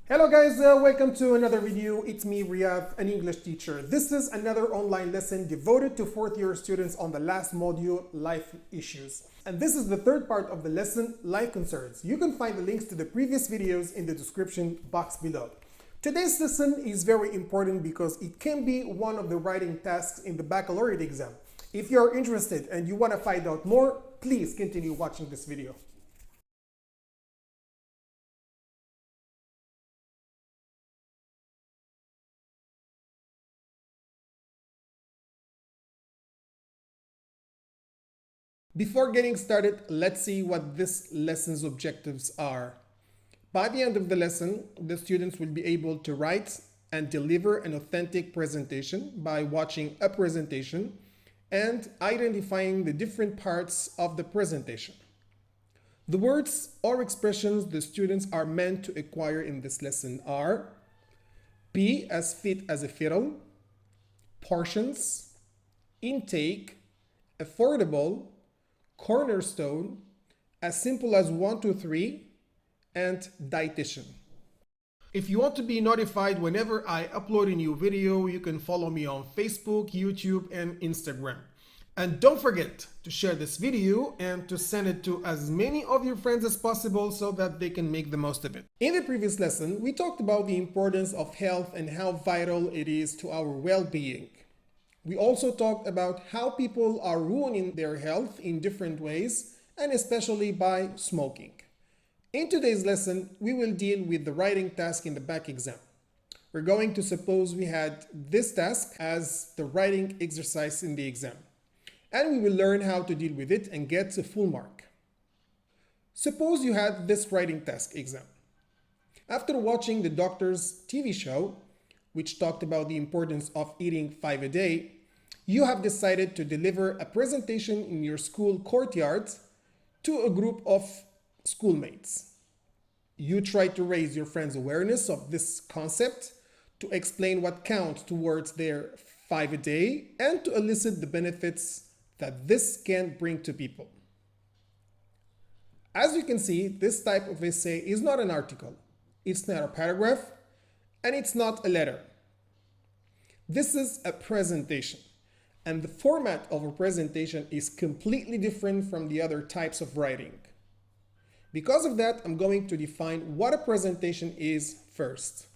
Hello guys, welcome to another video. It's me Riadh, an English teacher. This is another online lesson devoted to fourth year students on the last module, life issues. And this is the third part of the lesson, life concerns. You can find the links to the previous videos in the description box below. Today's lesson is very important because it can be one of the writing tasks in the baccalaureate exam. If you're interested and you want to find out more, please continue watching this video. Before getting started, let's see what this lesson's objectives are. By the end of the lesson, the students will be able to write and deliver an authentic presentation by watching a presentation and identifying the different parts of the presentation. The words or expressions the students are meant to acquire in this lesson are P as fit as a fiddle, portions, intake, affordable, cornerstone, as simple as 1, 2, 3, and dietitian. If you want to be notified whenever I upload a new video, you can follow me on Facebook, YouTube, and Instagram. And don't forget to share this video and to send it to as many of your friends as possible so that they can make the most of it. In the previous lesson, we talked about the importance of health and how vital it is to our well-being. We also talked about how people are ruining their health in different ways, and especially by smoking. In today's lesson, we will deal with the writing task in the BAC exam. We're going to suppose we had this task as the writing exercise in the exam, and we will learn how to deal with it and get a full mark. Suppose you had this writing task exam. After watching the doctor's TV show, which talked about the importance of eating 5 a day, you have decided to deliver a presentation in your school courtyard to a group of schoolmates. You try to raise your friends' awareness of this concept, to explain what counts towards their 5 a day, and to elicit the benefits that this can bring to people. As you can see, this type of essay is not an article, it's not a paragraph, and it's not a letter. This is a presentation. And the format of a presentation is completely different from the other types of writing. Because of that, I'm going to define what a presentation is first.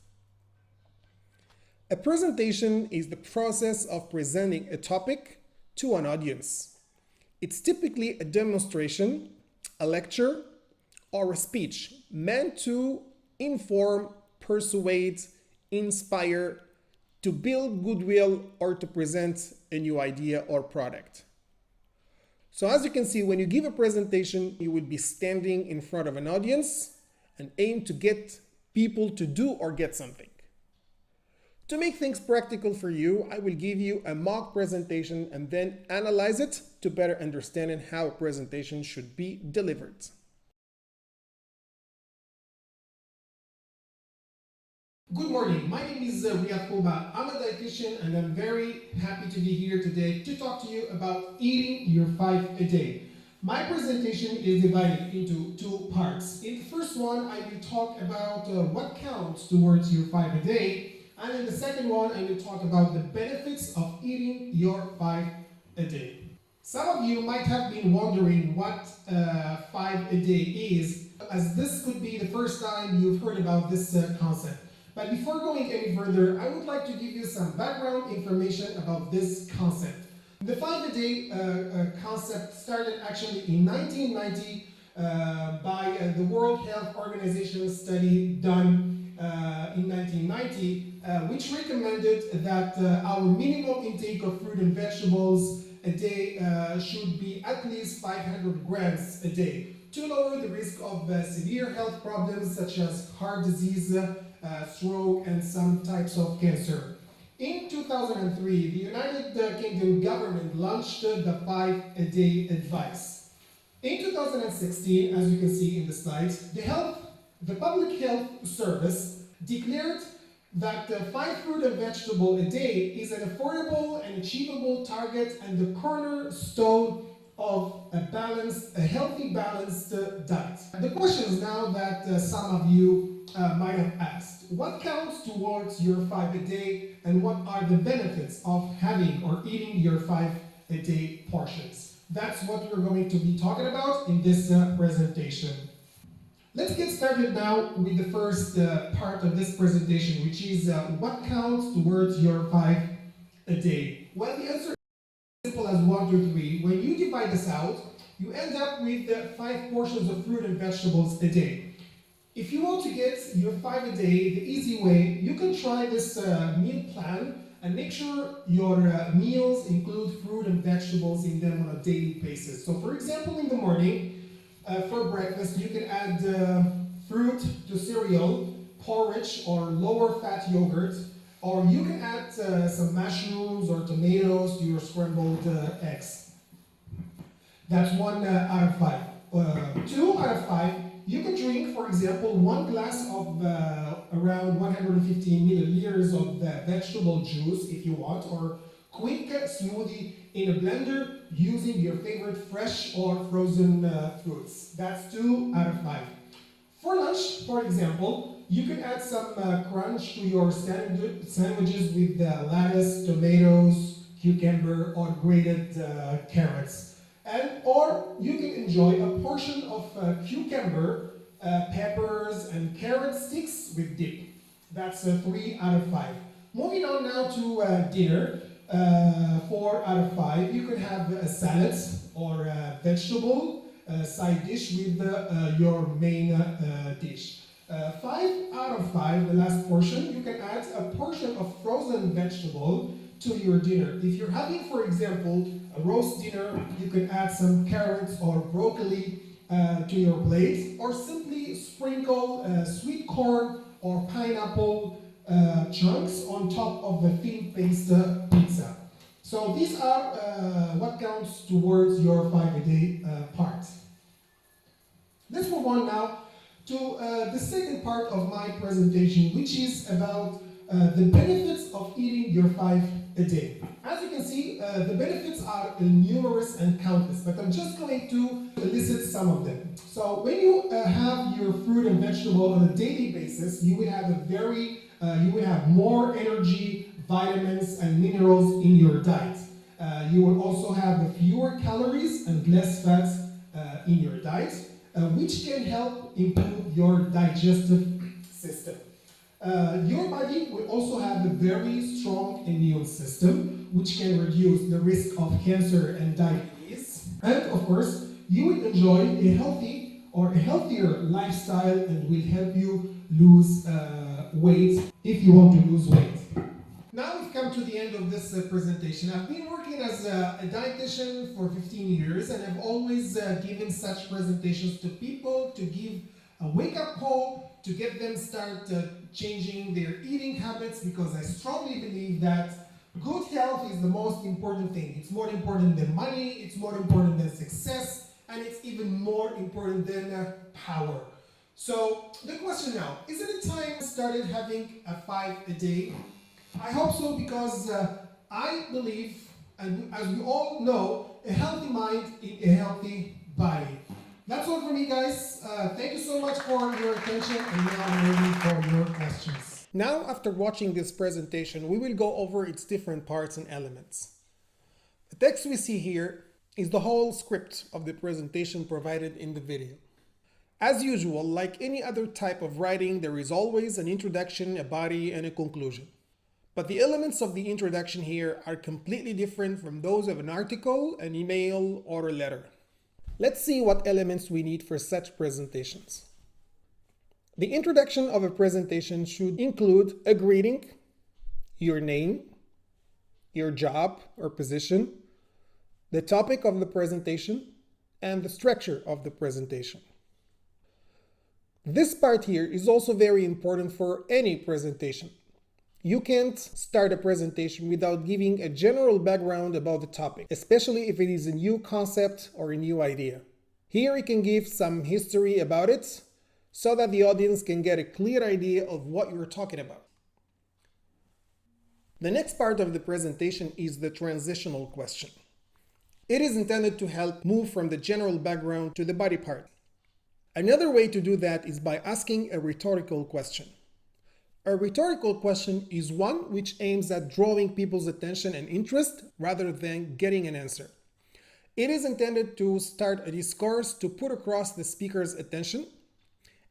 A presentation is the process of presenting a topic to an audience. It's typically a demonstration, a lecture, or a speech meant to inform, persuade, inspire, to build goodwill, or to present a new idea or product. So as you can see, when you give a presentation, you will be standing in front of an audience and aim to get people to do or get something. To make things practical for you, I will give you a mock presentation and then analyze it to better understand how a presentation should be delivered. Good morning, my name is Riadh. I'm a dietitian and I'm very happy to be here today to talk to you about eating your 5 a day. My presentation is divided into two parts. In the first one, I will talk about what counts towards your 5 a day, and in the second one, I will talk about the benefits of eating your 5 a day. Some of you might have been wondering what 5 a day is, as this could be the first time you've heard about this concept. But before going any further, I would like to give you some background information about this concept. The 5 a day concept started actually in 1990 by the World Health Organization study done in 1990, which recommended that our minimum intake of fruit and vegetables a day should be at least 500 grams a day to lower the risk of severe health problems such as heart disease, stroke, and some types of cancer. In 2003, the United Kingdom government launched the 5 a day advice. In 2016, as you can see in the slides, the Public Health Service declared that 5 fruit and vegetable a day is an affordable and achievable target and the cornerstone of a healthy, balanced diet. The question is now that some of you might have asked, what counts towards your 5 a day, and what are the benefits of having or eating your 5 a day portions? That's what we're going to be talking about in this presentation. Let's get started now with the first part of this presentation, which is what counts towards your 5 a day? Well, the answer is simple as 1, 2, 3. When you divide this out, you end up with 5 portions of fruit and vegetables a day. If you want to get your 5 a day the easy way, you can try this meal plan and make sure your meals include fruit and vegetables in them on a daily basis. So for example, in the morning, for breakfast, you can add fruit to cereal, porridge, or lower fat yogurt, or you can add some mushrooms or tomatoes to your scrambled eggs. That's 1 out of 5. 2 out of 5, you can drink, for example, 1 glass of around 115 milliliters of vegetable juice if you want, or quick smoothie in a blender using your favorite fresh or frozen fruits. That's 2 out of 5. For lunch, for example, you can add some crunch to your sandwiches with lettuce, tomatoes, cucumber, or grated carrots. Or you can enjoy a portion of cucumber, peppers, and carrot sticks with dip. That's 3 out of 5. Moving on now to dinner. 4 out of 5. You can have a salad or a vegetable side dish with your main dish. 5 out of 5, the last portion, you can add a portion of frozen vegetable to your dinner. If you're having, for example, a roast dinner, you can add some carrots or broccoli to your plate, or simply sprinkle sweet corn or pineapple chunks on top of the thin paste pizza. So these are what counts towards your 5 a day part. Let's move on now to the second part of my presentation, which is about the benefits of eating your 5 a day. As you can see, the benefits are numerous and countless, but I'm just going to elicit some of them. So when you have your fruit and vegetable on a daily basis, you will have more energy, vitamins, and minerals in your diet. You will also have fewer calories and less fats in your diet, which can help improve your digestive system. Your body will also have a very strong immune system, which can reduce the risk of cancer and diabetes. And of course, you will enjoy a healthy or a healthier lifestyle and will help you lose weight if you want to lose weight. Now we've come to the end of this presentation. I've been working as a dietitian for 15 years, and I've always given such presentations to people to give a wake-up call, to get them start changing their eating habits, because I strongly believe that good health is the most important thing. It's more important than money, it's more important than success, and it's even more important than power. So the question now, isn't it time I started having a 5 a day? I hope so, because I believe, and as we all know, a healthy mind in a healthy body. That's all for me, guys. Thank you so much for your attention, and now I'm ready for your questions. Now, after watching this presentation, we will go over its different parts and elements. The text we see here is the whole script of the presentation provided in the video. As usual, like any other type of writing, there is always an introduction, a body, and a conclusion. But the elements of the introduction here are completely different from those of an article, an email, or a letter. Let's see what elements we need for such presentations. The introduction of a presentation should include a greeting, your name, your job or position, the topic of the presentation, and the structure of the presentation. This part here is also very important for any presentation. You can't start a presentation without giving a general background about the topic, especially if it is a new concept or a new idea. Here you can give some history about it so that the audience can get a clear idea of what you're talking about. The next part of the presentation is the transitional question. It is intended to help move from the general background to the body part. Another way to do that is by asking a rhetorical question. A rhetorical question is one which aims at drawing people's attention and interest rather than getting an answer. It is intended to start a discourse to put across the speaker's attention.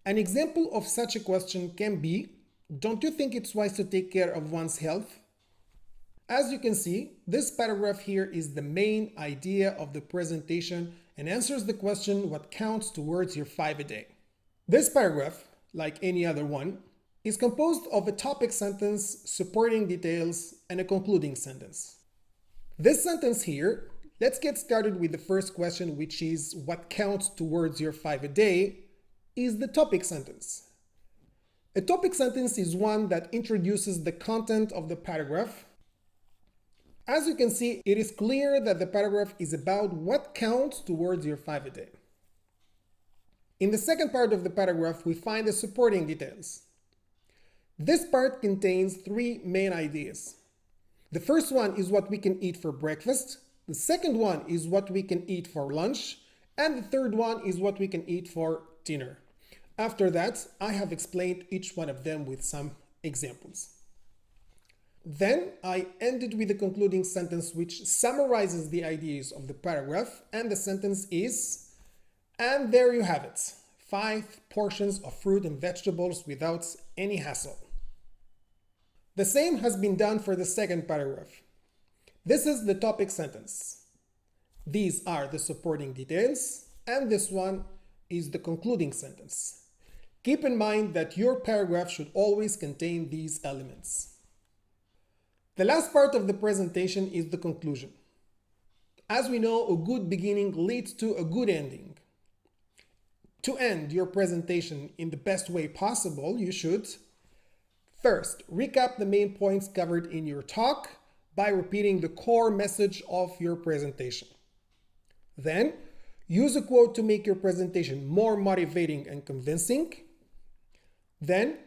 An example of such a question can be, "Don't you think it's wise to take care of one's health?" As you can see, this paragraph here is the main idea of the presentation and answers the question, what counts towards your 5 a day? This paragraph, like any other one, is composed of a topic sentence, supporting details, and a concluding sentence. This sentence here, let's get started with the first question, which is what counts towards your 5 a day, is the topic sentence. A topic sentence is one that introduces the content of the paragraph. As you can see, it is clear that the paragraph is about what counts towards your 5 a day. In the second part of the paragraph, we find the supporting details. This part contains 3 main ideas. The first one is what we can eat for breakfast. The second one is what we can eat for lunch. And the third one is what we can eat for dinner. After that, I have explained each one of them with some examples. Then I ended with a concluding sentence which summarizes the ideas of the paragraph, and the sentence is, and there you have it, 5 portions of fruit and vegetables without any hassle. The same has been done for the second paragraph. This is the topic sentence. These are the supporting details, and this one is the concluding sentence. Keep in mind that your paragraph should always contain these elements. The last part of the presentation is the conclusion. As we know, a good beginning leads to a good ending. To end your presentation in the best way possible, you should first recap the main points covered in your talk by repeating the core message of your presentation. Then, use a quote to make your presentation more motivating and convincing. Then,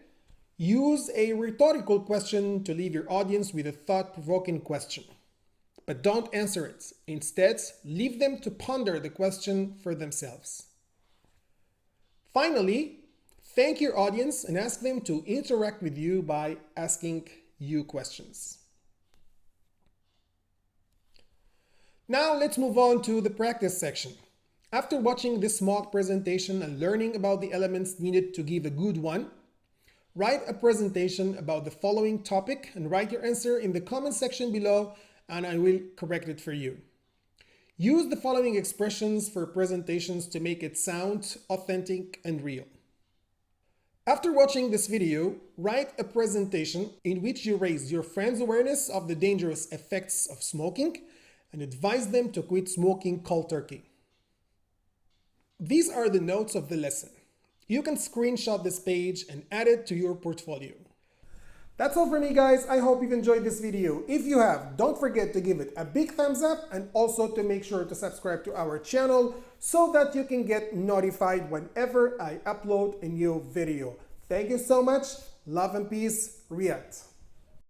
use a rhetorical question to leave your audience with a thought-provoking question. But don't answer it. Instead, leave them to ponder the question for themselves. Finally, thank your audience and ask them to interact with you by asking you questions. Now let's move on to the practice section. After watching this mock presentation and learning about the elements needed to give a good one, write a presentation about the following topic and write your answer in the comment section below, and I will correct it for you. Use the following expressions for presentations to make it sound authentic and real. After watching this video, write a presentation in which you raise your friends' awareness of the dangerous effects of smoking and advise them to quit smoking cold turkey. These are the notes of the lesson. You can screenshot this page and add it to your portfolio. That's all for me, guys. I hope you've enjoyed this video. If you have, don't forget to give it a big thumbs up and also to make sure to subscribe to our channel so that you can get notified whenever I upload a new video. Thank you so much. Love and peace, Riadh.